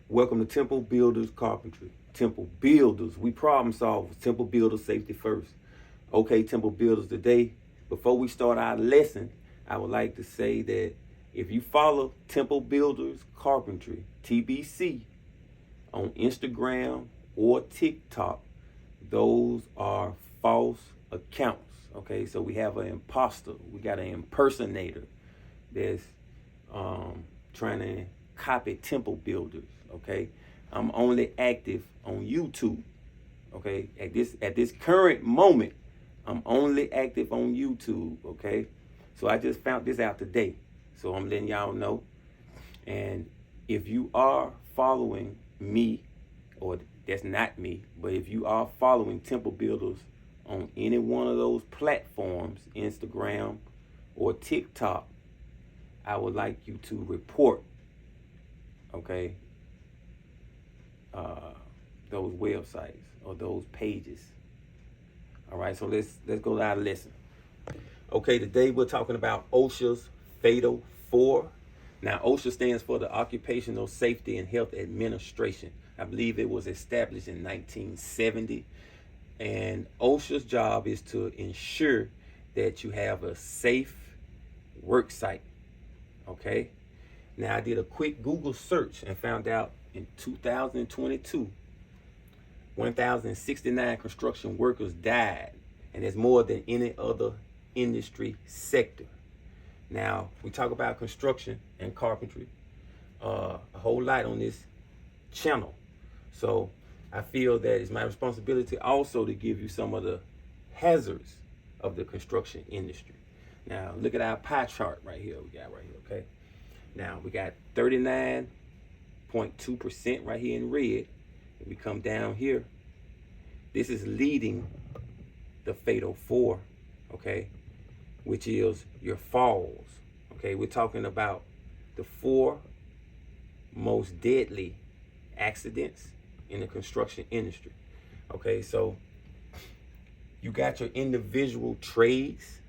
Welcome to Temple Builders Carpentry. Temple Builders, we problem solvers. Temple Builders, safety first. Okay, Temple Builders, today, before we start our lesson, I would like to say that if you follow Temple Builders Carpentry, TBC, on Instagram or TikTok, those are false accounts. Okay, so we have an imposter, we got an impersonator that's trying to copy Temple Builders. Okay, I'm only active on YouTube. Okay, at this current moment, I'm only active on YouTube. Okay, so I just found this out today, so I'm letting y'all know. And if you are following me, or that's not me, but if you are following Temple Builders on any one of those platforms, Instagram or TikTok, I would like you to report, okay, those websites or those pages. All right, so let's go to our lesson. Okay, today we're talking about OSHA's Fatal 4. Now, OSHA stands for the Occupational Safety and Health Administration. I believe it was established in 1970. And OSHA's job is to ensure that you have a safe work site. Okay? Now, I did a quick Google search and found out in 2022, 1,069 construction workers died, and that's more than any other industry sector. Now, we talk about construction and carpentry a whole lot on this channel. So I feel that it's my responsibility also to give you some of the hazards of the construction industry. Now, look at our pie chart right here. Okay? Now, we got 39.2% right here in red. If we come down here, this is leading the Fatal 4, okay, which is your falls. Okay, we're talking about the 4 most deadly accidents in the construction industry. Okay, so you got your individual trades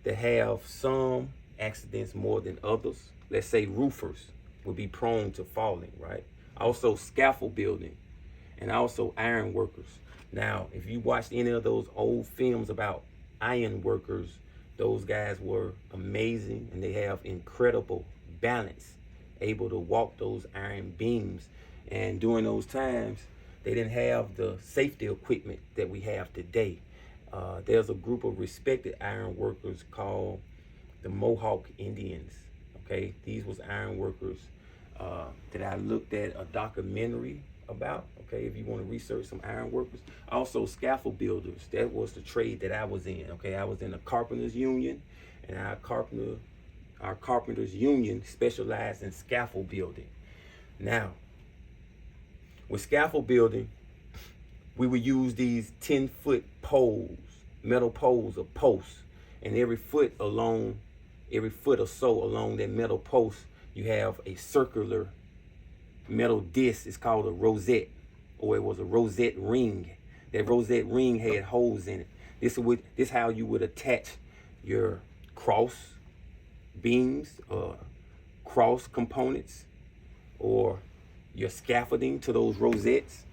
that have some accidents more than others. Let's say roofers would be prone to falling, right? Also scaffold building, and also iron workers. Now, if you watched any of those old films about iron workers, those guys were amazing, and they have incredible balance, able to walk those iron beams. And during those times, they didn't have the safety equipment that we have today. There's a group of respected iron workers called the Mohawk Indians. Okay, these was iron workers that I looked at a documentary about. Okay, if you want to research some iron workers. Also scaffold builders, that was the trade that I was in. Okay, I was in the carpenters union, and our carpenters union specialized in scaffold building. Now, with scaffold building, we would use these 10-foot poles, metal poles or posts, and every foot or so along that metal post, you have a circular metal disc. It's called a rosette, or it was a rosette ring. That rosette ring had holes in it. This is how you would attach your cross beams, cross components, or your scaffolding to those rosettes.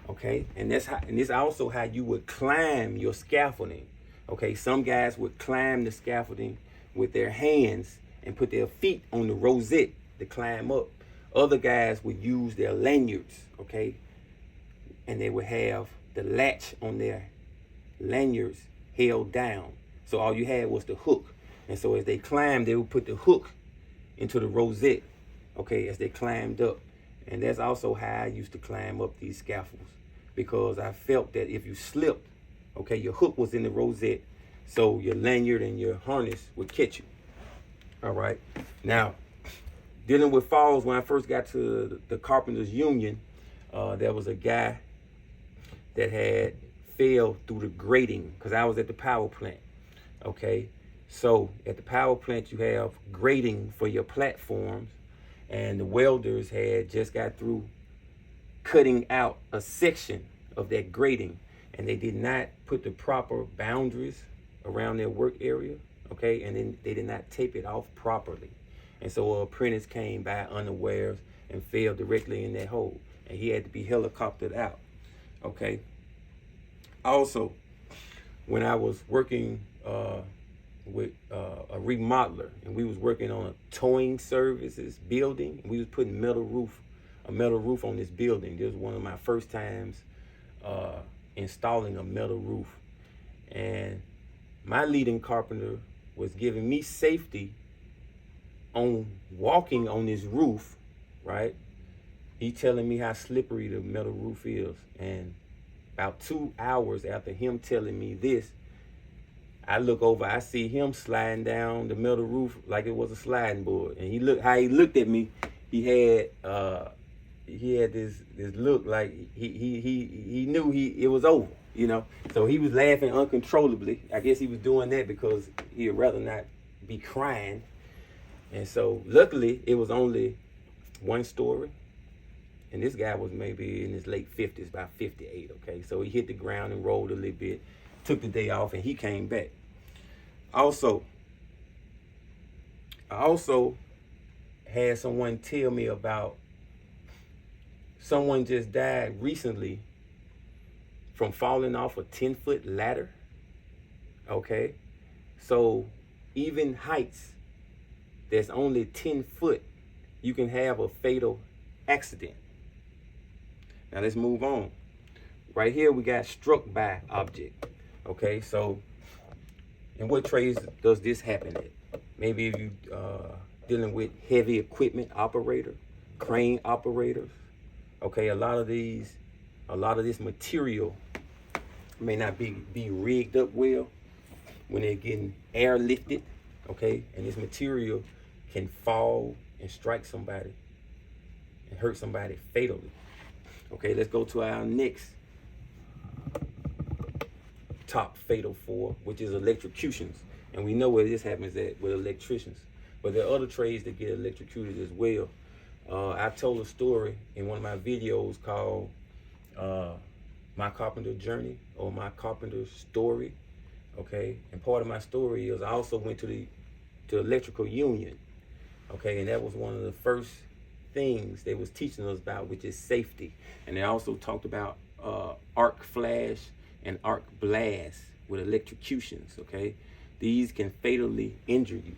Okay, and this also how you would climb your scaffolding. Okay, some guys would climb the scaffolding with their hands and put their feet on the rosette to climb up. Other guys would use their lanyards, okay, and they would have the latch on their lanyards held down. So all you had was the hook. And so as they climbed, they would put the hook into the rosette, okay, as they climbed up. And that's also how I used to climb up these scaffolds, because I felt that if you slipped, okay, your hook was in the rosette, so your lanyard and your harness would catch you. All right. Now, dealing with falls, when I first got to the Carpenters Union, there was a guy that had fell through the grating, because I was at the power plant. Okay. So at the power plant, you have grating for your platforms, and the welders had just got through cutting out a section of that grating, and they did not put the proper boundaries around their work area, okay, and then they did not tape it off properly. And so an apprentice came by unawares and fell directly in that hole, and he had to be helicoptered out. Okay. Also, when I was working with a remodeler, and we was working on a towing services building, and we was putting a metal roof on this building. This was one of my first times installing a metal roof, and my leading carpenter was giving me safety on walking on this roof, right? He telling me how slippery the metal roof is, and about 2 hours after him telling me this, I look over, I see him sliding down the metal roof like it was a sliding board. And he looked at me, he had this look like he knew it was over, you know. So he was laughing uncontrollably. I guess he was doing that because he'd rather not be crying. And so luckily it was only one story. And this guy was maybe in his late 50s, about 58, okay? So he hit the ground and rolled a little bit, took the day off, and he came back. I also had someone tell me about someone just died recently from falling off a 10-foot ladder, okay? So even heights that's only 10 foot, you can have a fatal accident. Now let's move on. Right here we got struck by object. Okay, so in what trades does this happen at? Maybe if you dealing with heavy equipment operator, crane operators. Okay, a lot of this material may not be rigged up well when they're getting airlifted. Okay, and this material can fall and strike somebody and hurt somebody fatally. Okay, let's go to our next top fatal 4, which is electrocutions. And we know where this happens at with electricians. But there are other trades that get electrocuted as well. I told a story in one of my videos called My Carpenter Journey, or My Carpenter Story. Okay, and part of my story is I also went to the electrical union. Okay, and that was one of the first things they was teaching us about, which is safety. And they also talked about arc flash and arc blast with electrocutions. Okay, these can fatally injure you.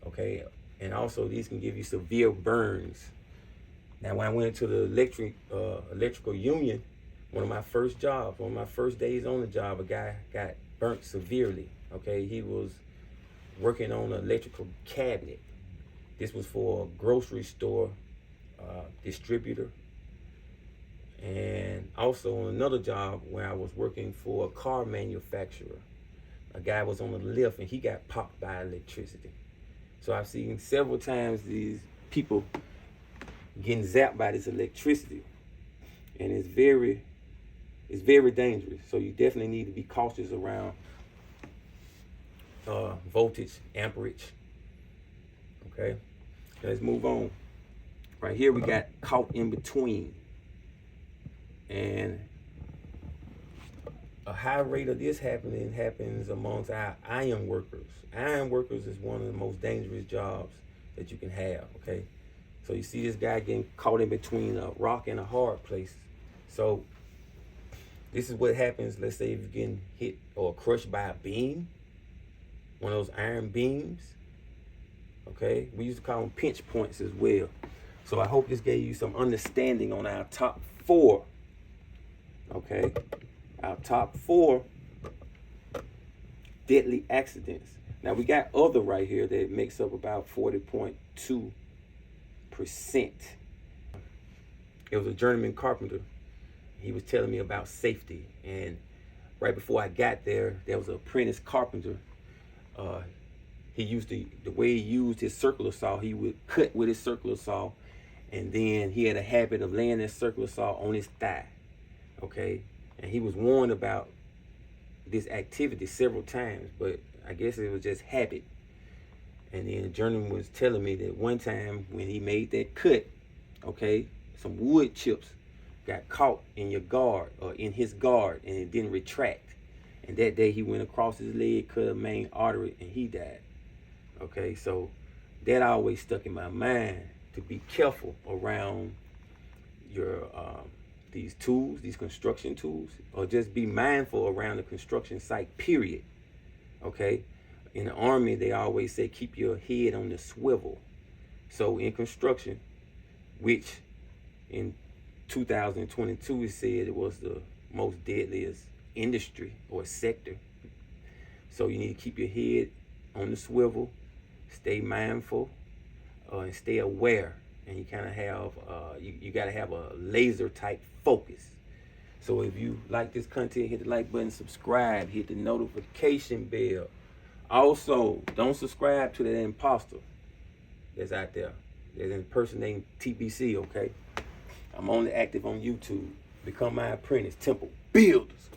Okay, and also these can give you severe burns. Now when I went into the electrical union, one of my first jobs, one of my first days on the job, a guy got burnt severely. Okay, he was working on an electrical cabinet. This was for a grocery store distributor. And also on another job where I was working for a car manufacturer, a guy was on the lift and he got popped by electricity. So I've seen several times these people getting zapped by this electricity, and it's very dangerous. So you definitely need to be cautious around voltage, amperage. Okay, let's move on. Right here we got caught in between, and a high rate of this happens amongst our iron workers. Iron workers is one of the most dangerous jobs that you can have. Okay, so you see this guy getting caught in between a rock and a hard place. So this is what happens. Let's say if you're getting hit or crushed by a beam, one of those iron beams. Okay, we used to call them pinch points as well. So I hope this gave you some understanding on our top 4. Okay, our top 4 deadly accidents. Now we got other right here that makes up about 40.2%. It was a journeyman carpenter. He was telling me about safety, and right before I got there was an apprentice carpenter. He used the way he used his circular saw, he would cut with his circular saw, and then he had a habit of laying that circular saw on his thigh. Okay, and he was warned about this activity several times, but I guess it was just habit. And then the journeyman was telling me that one time when he made that cut, okay, some wood chips got caught in your guard, or in his guard, and it didn't retract. And that day he went across his leg, cut a main artery, and he died. Okay, so that always stuck in my mind to be careful around your these tools, these construction tools, or just be mindful around the construction site, period. Okay? In the Army, they always say keep your head on the swivel. So in construction, which in 2022 it said it was the most deadliest industry or sector. So you need to keep your head on the swivel, stay mindful, and stay aware. And you kind of have, you got to have a laser type focus. So if you like this content, hit the like button, subscribe, hit the notification bell. Also, don't subscribe to that imposter that's out there. There's a person named TBC, okay? I'm only active on YouTube. Become my apprentice, Temple Builders.